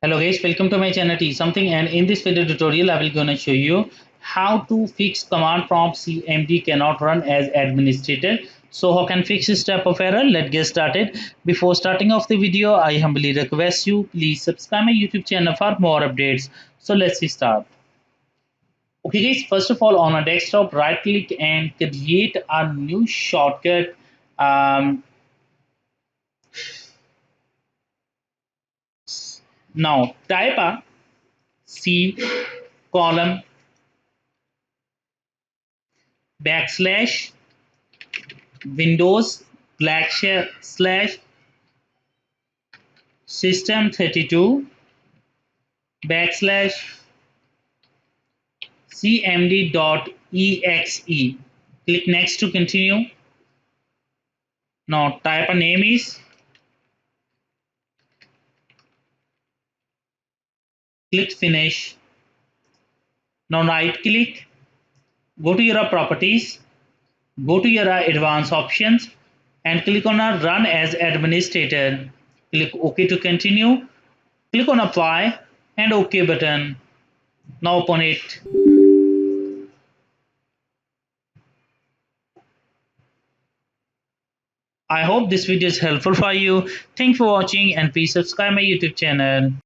Hello guys, welcome to my channel T something, and in this video tutorial I will gonna show you how to fix command prompt CMD cannot run as administrator. So how can fix this type of error? Let's get started. Before starting off the video, I humbly request you please subscribe my YouTube channel for more updates. So let's start. Okay guys, first of all on a desktop right click and create a new shortcut. Now type a C column backslash Windows slash system32 backslash cmd.exe. Click next to continue. Now type a name is, click finish. Now right click, go to your properties, go to your advanced options and click on a run as administrator. Click OK to continue. Click on apply and OK button. Now open it. I hope this video is helpful for you. Thanks for watching and please subscribe my YouTube channel.